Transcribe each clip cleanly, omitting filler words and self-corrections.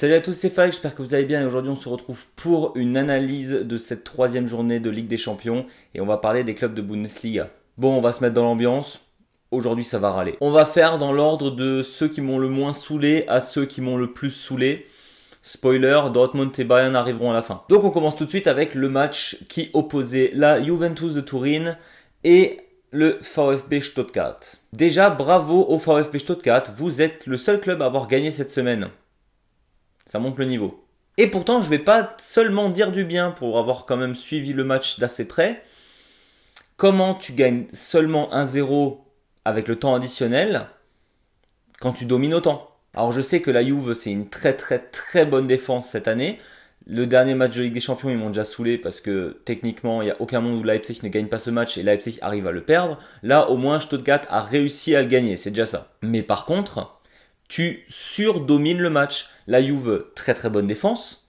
Salut à tous, c'est Fag, j'espère que vous allez bien et aujourd'hui on se retrouve pour une analyse de cette troisième journée de Ligue des Champions et on va parler des clubs de Bundesliga. Bon, on va se mettre dans l'ambiance, aujourd'hui ça va râler. On va faire dans l'ordre de ceux qui m'ont le moins saoulé à ceux qui m'ont le plus saoulé. Spoiler, Dortmund et Bayern arriveront à la fin. Donc on commence tout de suite avec le match qui opposait la Juventus de Turin et le VfB Stuttgart. Déjà, bravo au VfB Stuttgart, vous êtes le seul club à avoir gagné cette semaine. Ça monte le niveau. Et pourtant, je ne vais pas seulement dire du bien pour avoir quand même suivi le match d'assez près. Comment tu gagnes seulement 1-0 avec le temps additionnel quand tu domines autant? Alors je sais que la Juve, c'est une très bonne défense cette année. Le dernier match de Ligue des Champions, ils m'ont déjà saoulé parce que techniquement, il n'y a aucun monde où Leipzig ne gagne pas ce match et Leipzig arrive à le perdre. Là, au moins, Stuttgart a réussi à le gagner, c'est déjà ça. Mais par contre, tu surdomines le match. La Juve, très bonne défense,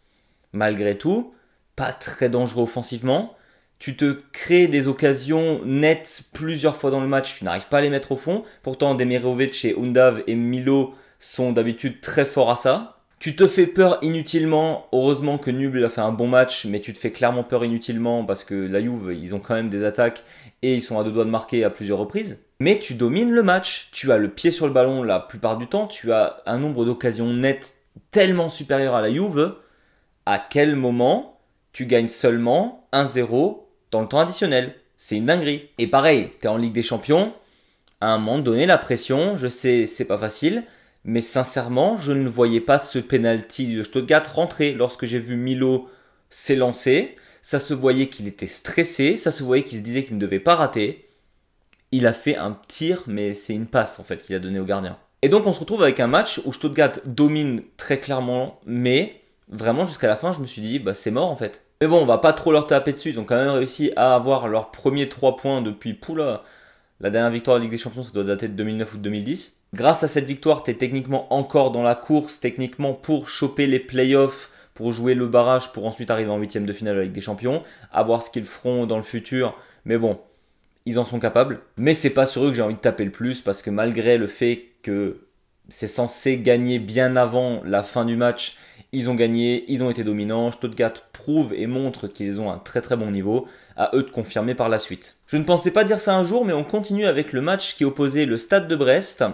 malgré tout, pas très dangereux offensivement. Tu te crées des occasions nettes plusieurs fois dans le match, tu n'arrives pas à les mettre au fond. Pourtant, Demirovic et Undav et Milo sont d'habitude très forts à ça. Tu te fais peur inutilement. Heureusement que Nübel a fait un bon match, mais tu te fais clairement peur inutilement parce que la Juve, ils ont quand même des attaques et ils sont à deux doigts de marquer à plusieurs reprises. Mais tu domines le match, tu as le pied sur le ballon la plupart du temps, tu as un nombre d'occasions nettes tellement supérieur à la Juve. À quel moment tu gagnes seulement 1-0 dans le temps additionnel? C'est une dinguerie. Et pareil, tu es en Ligue des Champions, à un moment donné, la pression, je sais, c'est pas facile, mais sincèrement, je ne voyais pas ce penalty de Stuttgart rentrer. Lorsque j'ai vu Milo s'élancer, ça se voyait qu'il était stressé, ça se voyait qu'il se disait qu'il ne devait pas rater. Il a fait un tir, mais c'est une passe en fait qu'il a donné au gardien. Et donc on se retrouve avec un match où Stuttgart domine très clairement, mais vraiment jusqu'à la fin je me suis dit bah c'est mort en fait. Mais bon, on va pas trop leur taper dessus, ils ont quand même réussi à avoir leurs premiers 3 points depuis poula. La dernière victoire de Ligue des Champions, ça doit dater de 2009 ou de 2010. Grâce à cette victoire, tu es techniquement encore dans la course, techniquement pour choper les playoffs, pour jouer le barrage, pour ensuite arriver en 8ème de finale de la Ligue des Champions, à voir ce qu'ils feront dans le futur. Mais bon, ils en sont capables. Mais c'est pas sur eux que j'ai envie de taper le plus, parce que malgré le fait que c'est censé gagner bien avant la fin du match, ils ont gagné, ils ont été dominants. Stuttgart prouve et montre qu'ils ont un très bon niveau. À eux de confirmer par la suite. Je ne pensais pas dire ça un jour, mais on continue avec le match qui opposait le Stade de Brest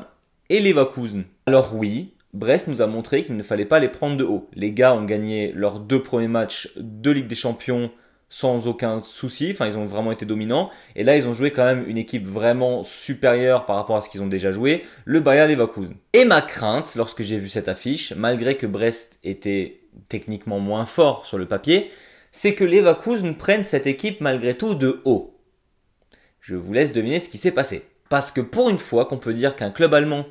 et Leverkusen. Alors oui, Brest nous a montré qu'il ne fallait pas les prendre de haut. Les gars ont gagné leurs 2 premiers matchs de Ligue des Champions sans aucun souci. Enfin, ils ont vraiment été dominants. Et là, ils ont joué quand même une équipe vraiment supérieure par rapport à ce qu'ils ont déjà joué, le Bayer Leverkusen. Et ma crainte, lorsque j'ai vu cette affiche, malgré que Brest était techniquement moins fort sur le papier, c'est que Leverkusen prennent cette équipe malgré tout de haut. Je vous laisse deviner ce qui s'est passé. Parce que pour une fois qu'on peut dire qu'un club allemand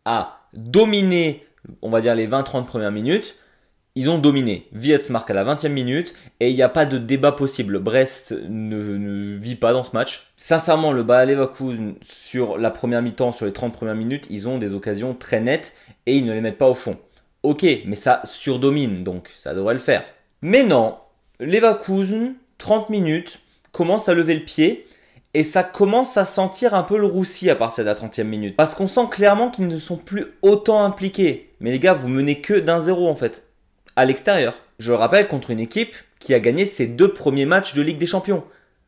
a dominé, on va dire les 20-30 premières minutes, ils ont dominé. Wirtz marque à la 20e minute et il n'y a pas de débat possible. Brest ne vit pas dans ce match. Sincèrement, le Bayer Leverkusen sur la première mi-temps, sur les 30 premières minutes, ils ont des occasions très nettes et ils ne les mettent pas au fond. Ok, mais ça surdomine, donc ça devrait le faire. Mais non, Leverkusen, 30 minutes, commence à lever le pied et ça commence à sentir un peu le roussi à partir de la 30e minute. Parce qu'on sent clairement qu'ils ne sont plus autant impliqués. Mais les gars, vous menez que d'1-0 en fait, à l'extérieur. Je le rappelle, contre une équipe qui a gagné ses 2 premiers matchs de Ligue des Champions.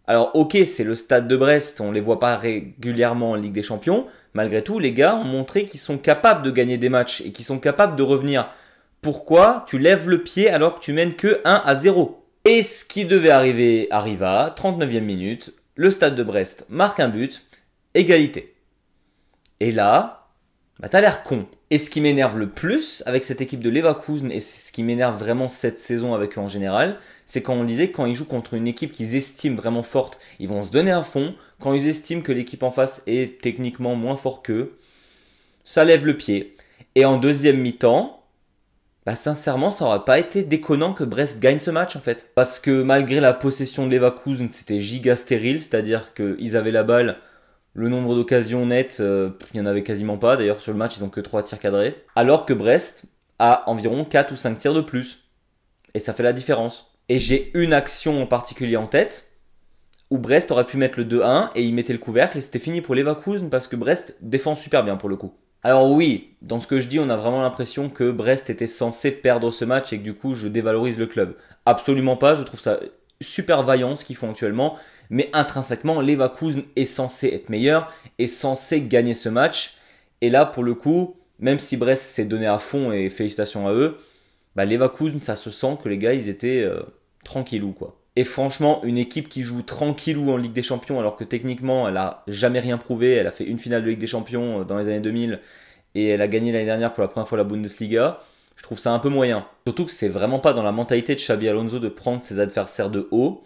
Alors ok, c'est le Stade de Brest, on ne les voit pas régulièrement en Ligue des Champions. Malgré tout, les gars ont montré qu'ils sont capables de gagner des matchs et qu'ils sont capables de revenir. Pourquoi tu lèves le pied alors que tu mènes que 1-0 ? Et ce qui devait arriver arriva, 39e minute, le Stade de Brest marque un but, égalité. Et là, bah t'as l'air con. Et ce qui m'énerve le plus avec cette équipe de Leverkusen, et c'est ce qui m'énerve vraiment cette saison avec eux en général, c'est quand on disait que quand ils jouent contre une équipe qu'ils estiment vraiment forte, ils vont se donner à fond. Quand ils estiment que l'équipe en face est techniquement moins fort qu'eux, ça lève le pied. Et en deuxième mi-temps, bah sincèrement, ça aurait pas été déconnant que Brest gagne ce match en fait. Parce que malgré la possession de Leverkusen, c'était giga stérile, c'est-à-dire qu'ils avaient la balle, le nombre d'occasions nettes, il n'y en avait quasiment pas. D'ailleurs, sur le match, ils n'ont que 3 tirs cadrés. Alors que Brest a environ 4 ou 5 tirs de plus. Et ça fait la différence. Et j'ai une action en particulier en tête, où Brest aurait pu mettre le 2-1 et il mettait le couvercle et c'était fini pour Leverkusen parce que Brest défend super bien pour le coup. Alors oui, dans ce que je dis, on a vraiment l'impression que Brest était censé perdre ce match et que du coup je dévalorise le club. Absolument pas, je trouve ça super vaillant ce qu'ils font actuellement, mais intrinsèquement, Leverkusen est censé être meilleur, est censé gagner ce match. Et là, pour le coup, même si Brest s'est donné à fond et félicitations à eux, bah Leverkusen, ça se sent que les gars, ils étaient tranquillou quoi. Et franchement, une équipe qui joue tranquillou en Ligue des Champions, alors que techniquement, elle a jamais rien prouvé. Elle a fait une finale de Ligue des Champions dans les années 2000 et elle a gagné l'année dernière pour la première fois la Bundesliga. Je trouve ça un peu moyen. Surtout que c'est vraiment pas dans la mentalité de Xabi Alonso de prendre ses adversaires de haut.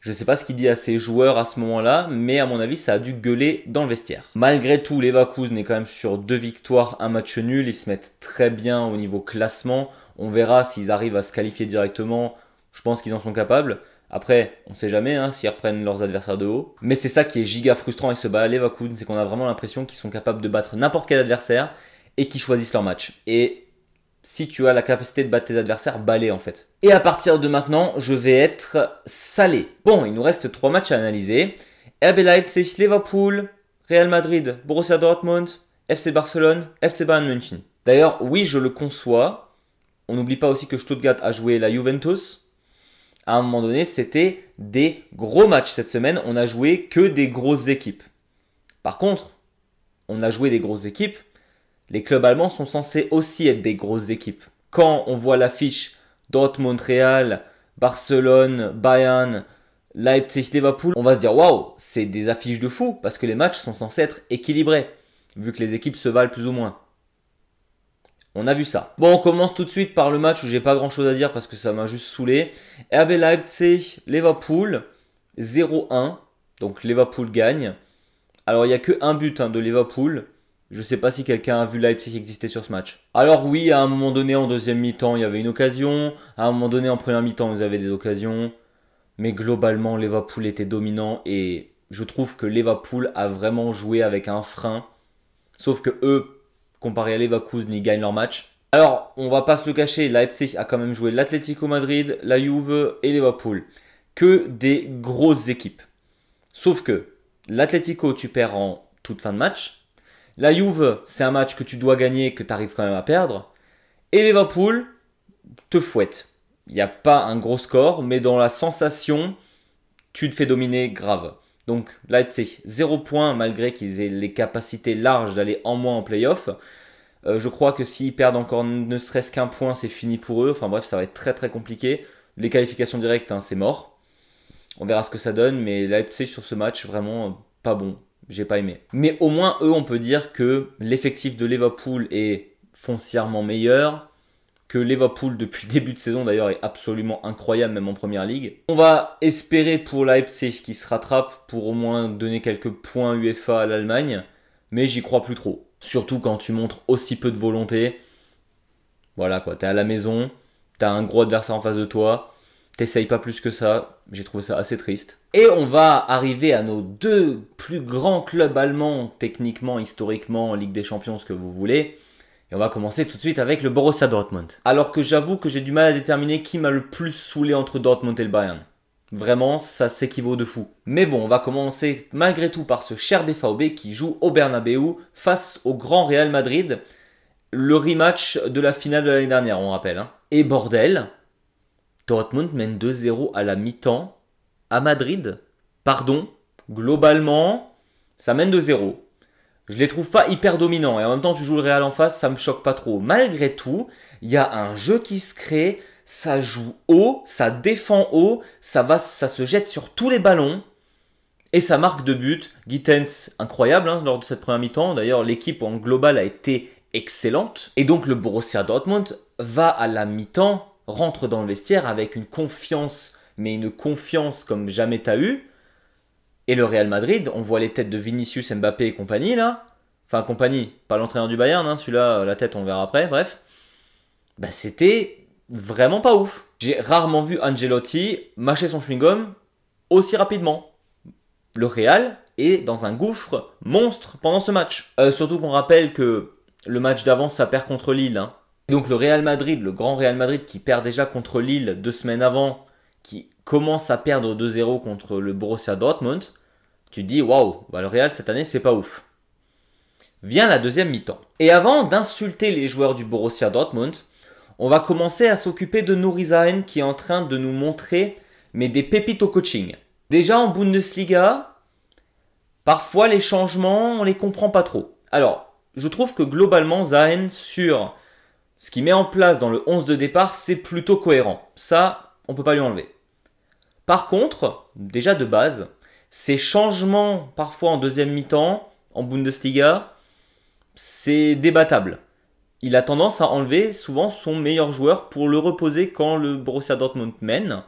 Je sais pas ce qu'il dit à ses joueurs à ce moment-là, mais à mon avis, ça a dû gueuler dans le vestiaire. Malgré tout, Leverkusen est quand même sur 2 victoires, un match nul. Ils se mettent très bien au niveau classement. On verra s'ils arrivent à se qualifier directement. Je pense qu'ils en sont capables. Après, on sait jamais hein, s'ils reprennent leurs adversaires de haut. Mais c'est ça qui est giga frustrant avec ce bas Leverkusen, c'est qu'on a vraiment l'impression qu'ils sont capables de battre n'importe quel adversaire et qu'ils choisissent leur match. Et si tu as la capacité de battre tes adversaires, balai en fait. Et à partir de maintenant, je vais être salé. Bon, il nous reste 3 matchs à analyser. RB Leipzig, Liverpool, Real Madrid, Borussia Dortmund, FC Barcelone, FC Bayern München. D'ailleurs, oui, je le conçois. On n'oublie pas aussi que Stuttgart a joué la Juventus. À un moment donné, c'était des gros matchs cette semaine. On a joué que des grosses équipes. Par contre, on a joué des grosses équipes. Les clubs allemands sont censés aussi être des grosses équipes. Quand on voit l'affiche Dortmund-Real, Barcelone, Bayern, Leipzig-Liverpool, on va se dire waouh, c'est des affiches de fou parce que les matchs sont censés être équilibrés vu que les équipes se valent plus ou moins. On a vu ça. Bon, on commence tout de suite par le match où j'ai pas grand chose à dire parce que ça m'a juste saoulé. RB Leipzig, Liverpool, 0-1. Donc Liverpool gagne. Alors il n'y a que un but de Liverpool. Je sais pas si quelqu'un a vu Leipzig exister sur ce match. Alors oui, à un moment donné en deuxième mi-temps, il y avait une occasion. À un moment donné en première mi-temps, vous avez des occasions. Mais globalement, Liverpool était dominant et je trouve que Liverpool a vraiment joué avec un frein. Sauf que eux, comparé à Leverkusen, ils gagnent leur match. Alors, on va pas se le cacher, Leipzig a quand même joué l'Atlético Madrid, la Juve et Liverpool. Que des grosses équipes. Sauf que l'Atlético, tu perds en toute fin de match. La Juve, c'est un match que tu dois gagner, que tu arrives quand même à perdre. Et Liverpool te fouette. Il n'y a pas un gros score, mais dans la sensation, tu te fais dominer grave. Donc Leipzig, 0 points malgré qu'ils aient les capacités larges d'aller en moins en playoff. Je crois que s'ils perdent encore ne serait-ce qu'un point, c'est fini pour eux. Enfin bref, ça va être très très compliqué. Les qualifications directes, c'est mort. On verra ce que ça donne, mais Leipzig sur ce match, vraiment pas bon. J'ai pas aimé. Mais au moins, eux, on peut dire que l'effectif de Liverpool est foncièrement meilleur. Que Liverpool, depuis le début de saison d'ailleurs, est absolument incroyable, même en première ligue. On va espérer pour Leipzig qui se rattrape pour au moins donner quelques points UEFA à l'Allemagne. Mais j'y crois plus trop. Surtout quand tu montres aussi peu de volonté. Voilà quoi, t'es à la maison, t'as un gros adversaire en face de toi. T'essayes pas plus que ça, j'ai trouvé ça assez triste. Et on va arriver à nos 2 plus grands clubs allemands, techniquement, historiquement, en Ligue des Champions, ce que vous voulez. Et on va commencer tout de suite avec le Borussia Dortmund. Alors que j'avoue que j'ai du mal à déterminer qui m'a le plus saoulé entre Dortmund et le Bayern. Vraiment, ça s'équivaut de fou. Mais bon, on va commencer malgré tout par ce cher BVB qui joue au Bernabeu face au grand Real Madrid. Le rematch de la finale de l'année dernière, on rappelle. Et bordel, Dortmund mène 2-0 à la mi-temps à Madrid. Pardon, globalement, ça mène 2-0. Je les trouve pas hyper dominants et en même temps tu joues le Real en face, ça me choque pas trop. Malgré tout, il y a un jeu qui se crée, ça joue haut, ça défend haut, ça se jette sur tous les ballons et ça marque 2 buts. Gittens, incroyable lors de cette première mi-temps. D'ailleurs, l'équipe en global a été excellente. Et donc le Borussia Dortmund va à la mi-temps, rentre dans le vestiaire avec une confiance, mais une confiance comme jamais t'as eu. Et le Real Madrid, on voit les têtes de Vinicius, Mbappé et compagnie là. Enfin compagnie, pas l'entraîneur du Bayern, celui-là, la tête on verra après, bref. Bah c'était vraiment pas ouf. J'ai rarement vu Ancelotti mâcher son chewing-gum aussi rapidement. Le Real est dans un gouffre monstre pendant ce match. Surtout qu'on rappelle que le match d'avant, ça perd contre Lille. Donc le Real Madrid, le grand Real Madrid qui perd déjà contre Lille 2 semaines avant, qui commence à perdre 2-0 contre le Borussia Dortmund, tu te dis waouh, le Real cette année c'est pas ouf. vient la deuxième mi-temps. Et avant d'insulter les joueurs du Borussia Dortmund, on va commencer à s'occuper de Nuri Sahin qui est en train de nous montrer des pépites au coaching. Déjà en Bundesliga, parfois les changements, on les comprend pas trop. Alors, je trouve que globalement, Sahin, sur ce qu'il met en place dans le 11 de départ, c'est plutôt cohérent. Ça, on peut pas lui enlever. Par contre, déjà de base, ces changements parfois en deuxième mi-temps, en Bundesliga, c'est débattable. Il a tendance à enlever souvent son meilleur joueur pour le reposer quand le Borussia Dortmund mène.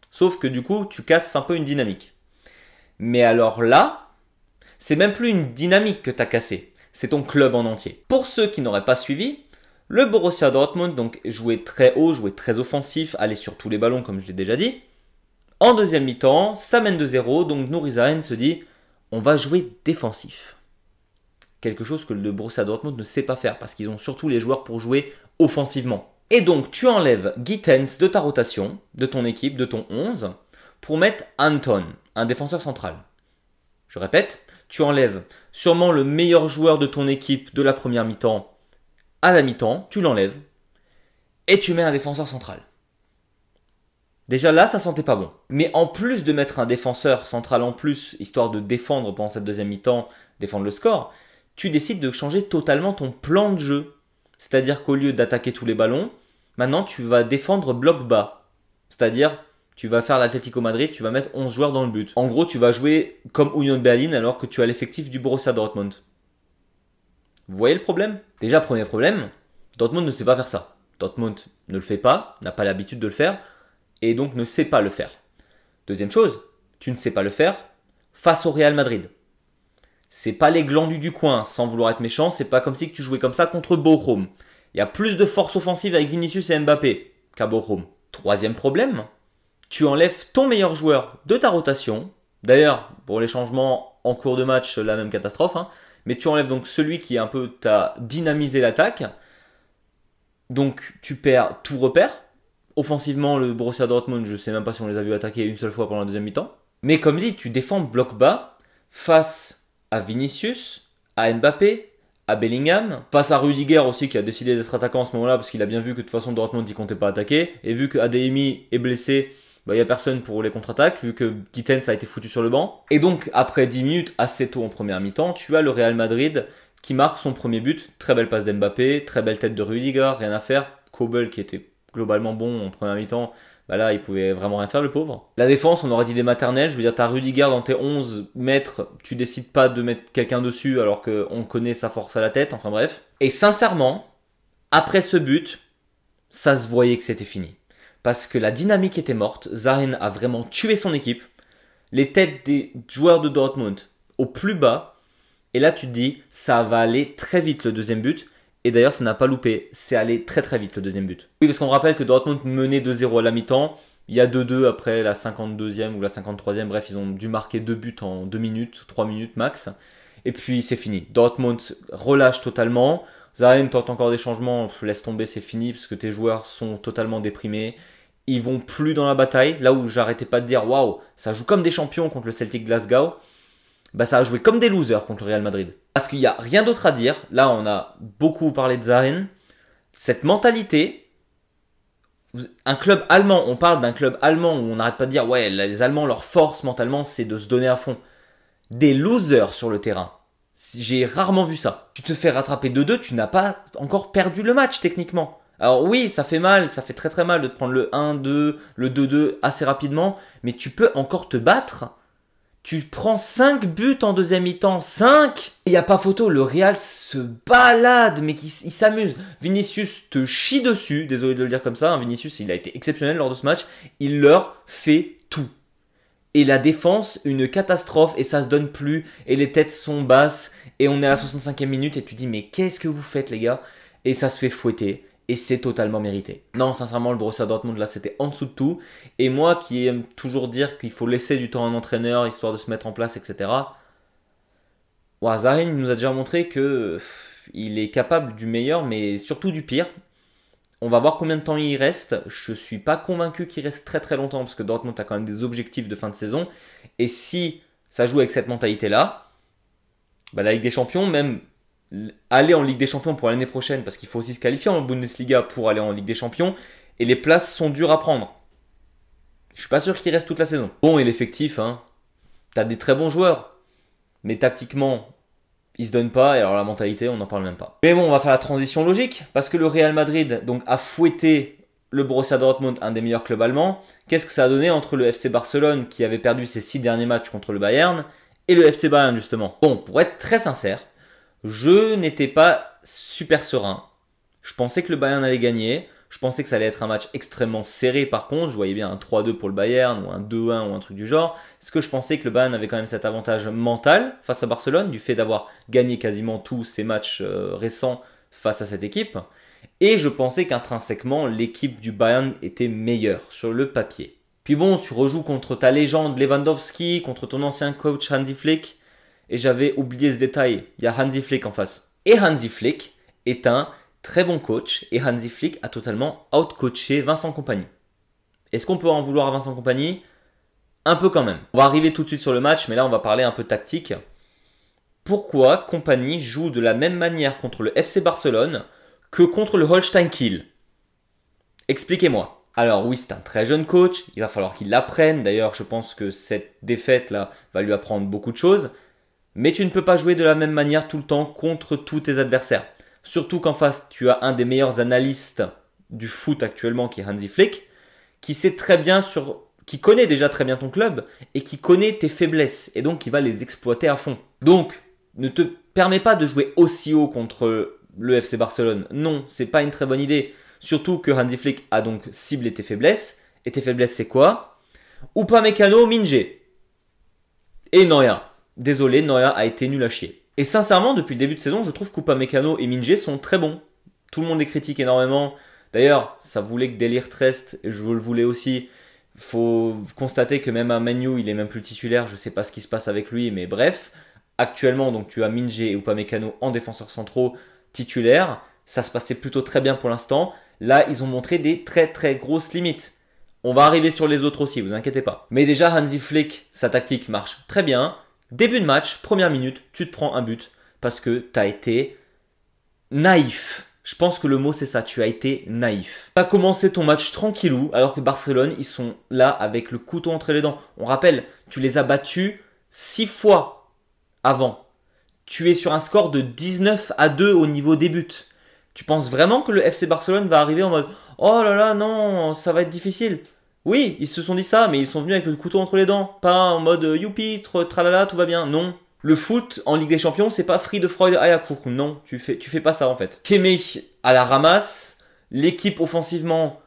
Sauf que du coup, tu casses un peu une dynamique. Mais alors là, c'est même plus une dynamique que tu as cassée. C'est ton club en entier. Pour ceux qui n'auraient pas suivi, le Borussia Dortmund donc jouait très haut, jouait très offensif, allait sur tous les ballons comme je l'ai déjà dit. En deuxième mi-temps, ça mène de 0, donc Nuri Sahin se dit on va jouer défensif. Quelque chose que le Borussia Dortmund ne sait pas faire parce qu'ils ont surtout les joueurs pour jouer offensivement. Et donc tu enlèves Gittens de ta rotation, de ton équipe, de ton 11, pour mettre Anton, un défenseur central. Je répète, tu enlèves sûrement le meilleur joueur de ton équipe de la première mi-temps à la mi-temps, tu l'enlèves et tu mets un défenseur central. Déjà là, ça sentait pas bon. Mais en plus de mettre un défenseur central en plus, histoire de défendre pendant cette deuxième mi-temps, défendre le score, tu décides de changer totalement ton plan de jeu. C'est-à-dire qu'au lieu d'attaquer tous les ballons, maintenant tu vas défendre bloc bas. C'est-à-dire, tu vas faire l'Atlético Madrid, tu vas mettre 11 joueurs dans le but. En gros, tu vas jouer comme Union Berlin alors que tu as l'effectif du Borussia Dortmund. Vous voyez le problème? Déjà, premier problème, Dortmund ne sait pas faire ça. Dortmund ne le fait pas, n'a pas l'habitude de le faire, et donc ne sait pas le faire. Deuxième chose, tu ne sais pas le faire face au Real Madrid. C'est pas les glandus du coin, sans vouloir être méchant, c'est pas comme si tu jouais comme ça contre Bochum. Il y a plus de force offensive avec Vinicius et Mbappé qu'à Bochum. Troisième problème, tu enlèves ton meilleur joueur de ta rotation. D'ailleurs, pour les changements en cours de match, la même catastrophe, mais tu enlèves donc celui qui un peu t'a dynamisé l'attaque. Donc tu perds tout repère. Offensivement, le Borussia Dortmund, je ne sais même pas si on les a vus attaquer une seule fois pendant la deuxième mi-temps. Mais comme dit, tu défends bloc bas face à Vinicius, à Mbappé, à Bellingham, face à Rudiger aussi qui a décidé d'être attaquant en ce moment-là parce qu'il a bien vu que de toute façon Dortmund il comptait pas attaquer. Et vu que Adeyemi est blessé, il n'y a personne pour les contre-attaques vu que Gittens a été foutu sur le banc. Et donc après 10 minutes, assez tôt en première mi-temps, tu as le Real Madrid qui marque son premier but. Très belle passe d'Mbappé, très belle tête de Rudiger, rien à faire. Kobel qui était globalement bon en première mi-temps, là il pouvait vraiment rien faire le pauvre. La défense, on aurait dit des maternelles, je veux dire t'as Rudiger dans tes 11 mètres, tu décides pas de mettre quelqu'un dessus alors qu'on connaît sa force à la tête, enfin bref. Et sincèrement, après ce but, ça se voyait que c'était fini. Parce que la dynamique était morte, Sahin a vraiment tué son équipe, les têtes des joueurs de Dortmund au plus bas, et là tu te dis, ça va aller très vite le deuxième but. Et d'ailleurs, ça n'a pas loupé. C'est allé très très vite le deuxième but. Oui, parce qu'on rappelle que Dortmund menait 2-0 à la mi-temps. Il y a 2-2 après la 52e ou la 53e. Bref, ils ont dû marquer 2 buts en 2 minutes, 3 minutes max. Et puis c'est fini. Dortmund relâche totalement. Sahin tente encore des changements. Laisse tomber, c'est fini parce que tes joueurs sont totalement déprimés. Ils vont plus dans la bataille. Là où j'arrêtais pas de dire waouh, ça joue comme des champions contre le Celtic Glasgow. Ça a joué comme des losers contre le Real Madrid. Parce qu'il n'y a rien d'autre à dire. Là, on a beaucoup parlé de Sahin. Cette mentalité, un club allemand, on parle d'un club allemand où on n'arrête pas de dire ouais, les Allemands, leur force mentalement, c'est de se donner à fond. Des losers sur le terrain. J'ai rarement vu ça. Tu te fais rattraper 2-2, tu n'as pas encore perdu le match techniquement. Alors oui, ça fait mal, ça fait très très mal de te prendre le 1-2, le 2-2 assez rapidement, mais tu peux encore te battre. Tu prends 5 buts en deuxième mi-temps, 5. Il n'y a pas photo, le Real se balade, mais il s'amuse. Vinicius te chie dessus, désolé de le dire comme ça, Vinicius il a été exceptionnel lors de ce match, il leur fait tout. Et la défense, une catastrophe, et ça se donne plus, et les têtes sont basses, et on est à la 65e minute, et tu dis mais qu'est-ce que vous faites les gars? Et ça se fait fouetter. Et c'est totalement mérité. Non, sincèrement, le Borussia Dortmund, là, c'était en dessous de tout. Et moi, qui aime toujours dire qu'il faut laisser du temps à un entraîneur, histoire de se mettre en place, etc. Sahin, il nous a déjà montré qu'il est capable du meilleur, mais surtout du pire. On va voir combien de temps il reste. Je ne suis pas convaincu qu'il reste très très longtemps, parce que Dortmund a quand même des objectifs de fin de saison. Et si ça joue avec cette mentalité-là, la Ligue des Champions, même aller en Ligue des Champions pour l'année prochaine, parce qu'il faut aussi se qualifier en Bundesliga pour aller en Ligue des Champions, et les places sont dures à prendre. Je suis pas sûr qu'il reste toute la saison. Bon, et l'effectif, hein, t'as des très bons joueurs, mais tactiquement, ils se donnent pas, et alors la mentalité, on n'en parle même pas. Mais bon, on va faire la transition logique, parce que le Real Madrid donc, a fouetté le Borussia Dortmund, un des meilleurs clubs allemands. Qu'est-ce que ça a donné entre le FC Barcelone, qui avait perdu ses 6 derniers matchs contre le Bayern, et le FC Bayern, justement? Bon, pour être très sincère, je n'étais pas super serein. Je pensais que le Bayern allait gagner. Je pensais que ça allait être un match extrêmement serré par contre. Je voyais bien un 3-2 pour le Bayern ou un 2-1 ou un truc du genre. Parce que je pensais que le Bayern avait quand même cet avantage mental face à Barcelone, du fait d'avoir gagné quasiment tous ses matchs récents face à cette équipe. Et je pensais qu'intrinsèquement, l'équipe du Bayern était meilleure sur le papier. Puis bon, tu rejoues contre ta légende Lewandowski, contre ton ancien coach Hansi Flick. Et j'avais oublié ce détail, il y a Hansi Flick en face. Et Hansi Flick est un très bon coach, et Hansi Flick a totalement outcoaché Vincent Kompany. Est-ce qu'on peut en vouloir à Vincent Kompany? Un peu quand même. On va arriver tout de suite sur le match, mais là on va parler un peu tactique. Pourquoi Kompany joue de la même manière contre le FC Barcelone que contre le Holstein Kiel? Expliquez-moi. Alors oui, c'est un très jeune coach, il va falloir qu'il l'apprenne. D'ailleurs, je pense que cette défaite-là va lui apprendre beaucoup de choses. Mais tu ne peux pas jouer de la même manière tout le temps contre tous tes adversaires. Surtout qu'en face, tu as un des meilleurs analystes du foot actuellement qui est Hansi Flick, qui sait très bien qui connaît déjà très bien ton club et qui connaît tes faiblesses et donc qui va les exploiter à fond. Donc, ne te permets pas de jouer aussi haut contre le FC Barcelone. Non, c'est pas une très bonne idée. Surtout que Hansi Flick a donc ciblé tes faiblesses. Et tes faiblesses, c'est quoi? Upamecano, Minge. Et Neuer. Désolé, Neuer a été nul à chier. Et sincèrement, depuis le début de saison, je trouve qu'Upamecano et Minge sont très bons. Tout le monde les critique énormément. D'ailleurs, ça voulait que Delirte reste, et je le voulais aussi. Faut constater que même à Man U, il est même plus titulaire. Je sais pas ce qui se passe avec lui, mais bref. Actuellement, donc tu as Minge et Upamecano en défenseurs centraux titulaires. Ça se passait plutôt très bien pour l'instant. Là, ils ont montré des très très grosses limites. On va arriver sur les autres aussi, vous inquiétez pas. Mais déjà, Hansi Flick, sa tactique marche très bien. Début de match, première minute, tu te prends un but parce que tu as été naïf. Je pense que le mot c'est ça, tu as été naïf. Tu as commencé ton match tranquillou alors que Barcelone, ils sont là avec le couteau entre les dents. On rappelle, tu les as battus 6 fois avant. Tu es sur un score de 19-2 au niveau des buts. Tu penses vraiment que le FC Barcelone va arriver en mode « Oh là là, non, ça va être difficile ». Oui, ils se sont dit ça, mais ils sont venus avec le couteau entre les dents. Pas en mode youpi, tralala, tout va bien. Non. Le foot en Ligue des Champions, c'est pas Friede, Freude, Eierkuchen. Non, tu fais pas ça en fait. Kimmich à la ramasse. L'équipe offensivement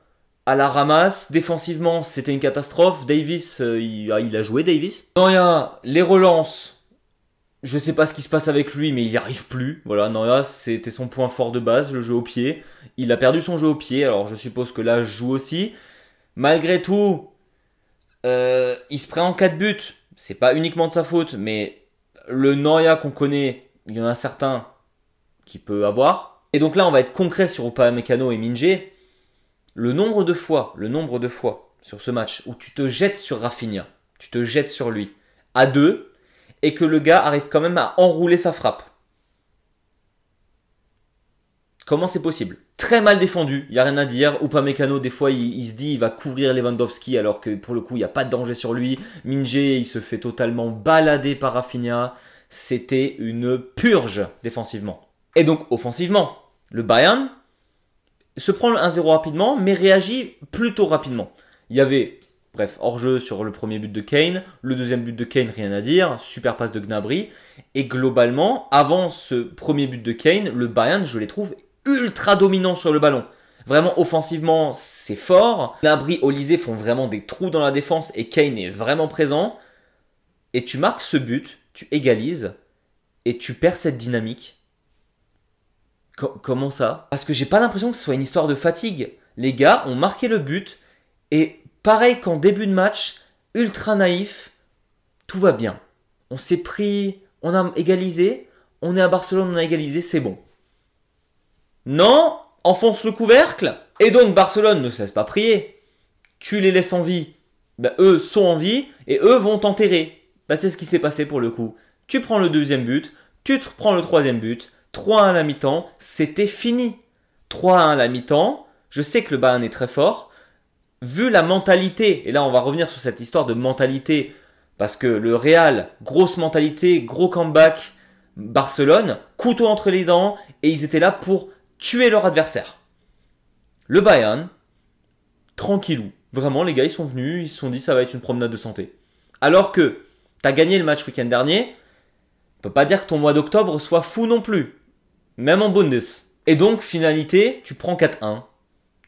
à la ramasse. Défensivement, c'était une catastrophe. Davis, il a joué Davis. Neuer, les relances. Je sais pas ce qui se passe avec lui, mais il n'y arrive plus. Voilà, Neuer, c'était son point fort de base, le jeu au pied. Il a perdu son jeu au pied, alors je suppose que là, je joue aussi. Malgré tout, il se prend en 4 buts. C'est pas uniquement de sa faute, mais le Neuer qu'on connaît, il y en a certains qui peut avoir. Et donc là, on va être concret sur Upamecano et Minge. Le nombre de fois sur ce match où tu te jettes sur Rafinha, tu te jettes sur lui à 2 et que le gars arrive quand même à enrouler sa frappe. Comment c'est possible? Très mal défendu, il n'y a rien à dire. Upamecano, des fois, il se dit il va couvrir Lewandowski alors que pour le coup, il n'y a pas de danger sur lui. Minge, il se fait totalement balader par Rafinha. C'était une purge défensivement. Et donc, offensivement, le Bayern se prend le 1-0 rapidement, mais réagit plutôt rapidement. Il y avait, bref, hors-jeu sur le premier but de Kane. Le deuxième but de Kane, rien à dire. Super passe de Gnabry. Et globalement, avant ce premier but de Kane, le Bayern, je les trouve ultra dominant sur le ballon. Vraiment offensivement, c'est fort. Gnabry, Olise font vraiment des trous dans la défense et Kane est vraiment présent. Et tu marques ce but, tu égalises et tu perds cette dynamique. Comment ça? Parce que j'ai pas l'impression que ce soit une histoire de fatigue. Les gars ont marqué le but et pareil qu'en début de match, ultra naïf, tout va bien. On s'est pris, on a égalisé, on est à Barcelone, on a égalisé, c'est bon. Non, enfonce le couvercle. Et donc Barcelone ne cesse pas prier. Tu les laisses en vie. Eux sont en vie et eux vont t'enterrer. C'est ce qui s'est passé pour le coup. Tu prends le deuxième but, tu te prends le troisième but, 3-1 à la mi-temps, c'était fini. 3-1 à la mi-temps, je sais que le Bayern est très fort. Vu la mentalité, et là on va revenir sur cette histoire de mentalité, parce que le Real, grosse mentalité, gros comeback, Barcelone, couteau entre les dents, et ils étaient là pour tuer leur adversaire. Le Bayern, tranquillou. Vraiment, les gars, ils sont venus, ils se sont dit ça va être une promenade de santé. Alors que tu as gagné le match week-end dernier, on peut pas dire que ton mois d'octobre soit fou non plus. Même en Bundes. Et donc, finalité, tu prends 4-1.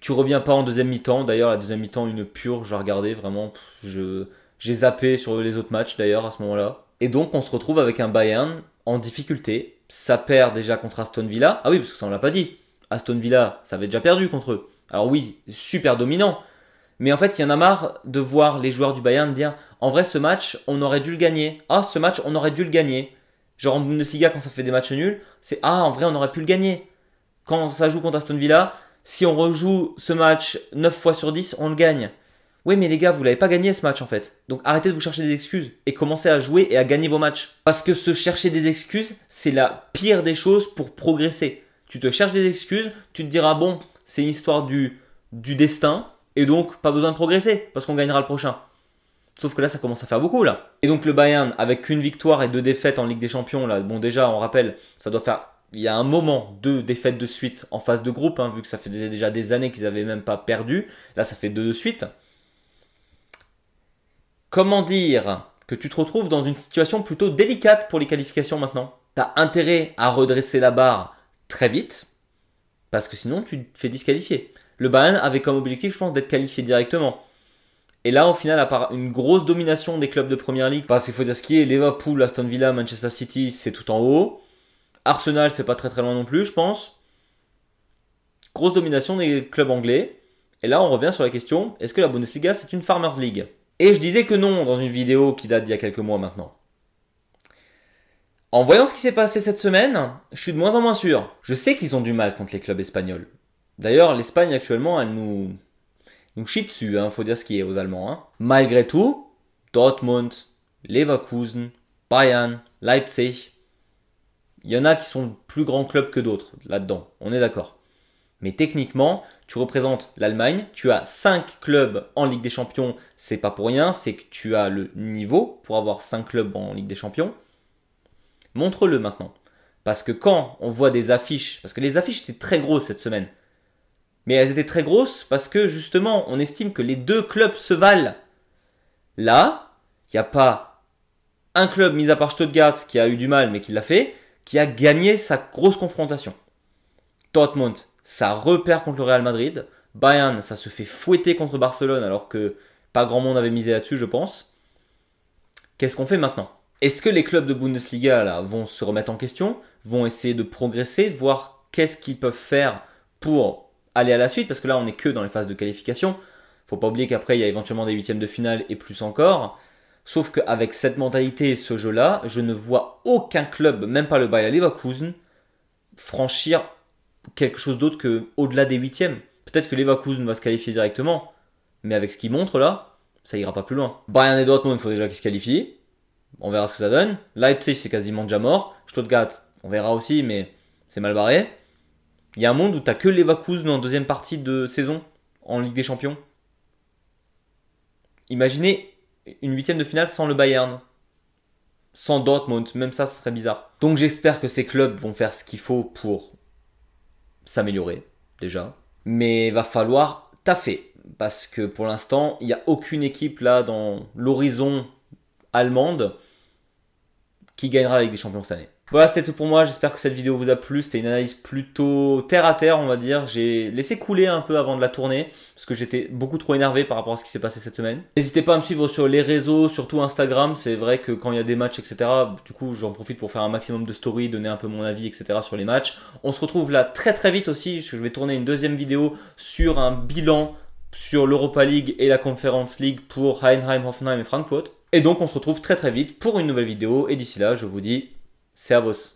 Tu reviens pas en deuxième mi-temps. D'ailleurs, la deuxième mi-temps, une purge, j'ai regardé, vraiment, j'ai zappé sur les autres matchs d'ailleurs à ce moment-là. Et donc, on se retrouve avec un Bayern en difficulté. Ça perd déjà contre Aston Villa. Ah oui, parce que ça on l'a pas dit. Aston Villa, ça avait déjà perdu contre eux. Alors oui, super dominant. Mais en fait, il y en a marre de voir les joueurs du Bayern dire « En vrai, ce match, on aurait dû le gagner. Ah, ce match, on aurait dû le gagner. » Genre en Bundesliga, quand ça fait des matchs nuls, c'est « Ah, en vrai, on aurait pu le gagner. » Quand ça joue contre Aston Villa, si on rejoue ce match 9 fois sur 10, on le gagne. Oui, mais les gars, vous l'avez pas gagné ce match en fait. Donc arrêtez de vous chercher des excuses et commencez à jouer et à gagner vos matchs. Parce que se chercher des excuses, c'est la pire des choses pour progresser. Tu te cherches des excuses, tu te diras « Bon, c'est une histoire du destin. » Et donc, pas besoin de progresser, parce qu'on gagnera le prochain. Sauf que là, ça commence à faire beaucoup, là. Et donc, le Bayern, avec qu'une victoire et 2 défaites en Ligue des Champions, là, bon, déjà, on rappelle, ça doit faire... Il y a un moment, 2 défaites de suite en phase de groupe, hein, vu que ça fait déjà des années qu'ils n'avaient même pas perdu. Là, ça fait 2 de suite. Comment dire que tu te retrouves dans une situation plutôt délicate pour les qualifications maintenant? Tu as intérêt à redresser la barre très vite, parce que sinon, tu te fais disqualifier. Le Bayern avait comme objectif, je pense, d'être qualifié directement. Et là, au final, à part une grosse domination des clubs de Première Ligue, parce qu'il faut dire ce qui est, Liverpool, Aston Villa, Manchester City, c'est tout en haut. Arsenal, c'est pas très très loin non plus, je pense. Grosse domination des clubs anglais. Et là, on revient sur la question, est-ce que la Bundesliga, c'est une Farmers League? Et je disais que non, dans une vidéo qui date d'il y a quelques mois maintenant. En voyant ce qui s'est passé cette semaine, je suis de moins en moins sûr. Je sais qu'ils ont du mal contre les clubs espagnols. D'ailleurs, l'Espagne actuellement, elle nous chie dessus, hein, faut dire ce qui est aux Allemands. Hein. Malgré tout, Dortmund, Leverkusen, Bayern, Leipzig, il y en a qui sont plus grands clubs que d'autres là-dedans, on est d'accord. Mais techniquement, tu représentes l'Allemagne, tu as 5 clubs en Ligue des Champions, c'est pas pour rien, c'est que tu as le niveau pour avoir 5 clubs en Ligue des Champions. Montre-le maintenant. Parce que quand on voit des affiches, parce que les affiches étaient très grosses cette semaine, mais elles étaient très grosses parce que justement, on estime que les 2 clubs se valent. Là, il n'y a pas un club, mis à part Stuttgart, qui a eu du mal mais qui l'a fait, qui a gagné sa grosse confrontation. Dortmund, ça repère contre le Real Madrid. Bayern, ça se fait fouetter contre Barcelone alors que pas grand monde avait misé là-dessus, je pense. Qu'est-ce qu'on fait maintenant? Est-ce que les clubs de Bundesliga là, vont se remettre en question, vont essayer de progresser, voir qu'est-ce qu'ils peuvent faire pour aller à la suite, parce que là on n'est que dans les phases de qualification. Faut pas oublier qu'après il y a éventuellement des huitièmes de finale et plus encore. Sauf qu'avec cette mentalité et ce jeu-là, je ne vois aucun club, même pas le Bayer Leverkusen, franchir quelque chose d'autre qu'au-delà des huitièmes. Peut-être que Leverkusen va se qualifier directement, mais avec ce qu'il montre là, ça ira pas plus loin. Bayern et Dortmund, il faut déjà qu'ils se qualifient. On verra ce que ça donne. Leipzig, c'est quasiment déjà mort. Stuttgart, on verra aussi, mais c'est mal barré. Il y a un monde où tu n'as que Leverkusen en deuxième partie de saison en Ligue des Champions. Imaginez une huitième de finale sans le Bayern, sans Dortmund, même ça, ce serait bizarre. Donc j'espère que ces clubs vont faire ce qu'il faut pour s'améliorer, déjà. Mais il va falloir taffer, parce que pour l'instant, il n'y a aucune équipe là dans l'horizon allemande qui gagnera la Ligue des Champions cette année. Voilà, c'était tout pour moi. J'espère que cette vidéo vous a plu. C'était une analyse plutôt terre à terre, on va dire. J'ai laissé couler un peu avant de la tourner parce que j'étais beaucoup trop énervé par rapport à ce qui s'est passé cette semaine. N'hésitez pas à me suivre sur les réseaux, surtout Instagram. C'est vrai que quand il y a des matchs, etc., du coup, j'en profite pour faire un maximum de stories, donner un peu mon avis, etc. sur les matchs. On se retrouve là très très vite aussi. Je vais tourner une deuxième vidéo sur un bilan sur l'Europa League et la Conference League pour Heidenheim, Hoffenheim et Frankfurt. Et donc, on se retrouve très très vite pour une nouvelle vidéo. Et d'ici là, je vous dis Servus.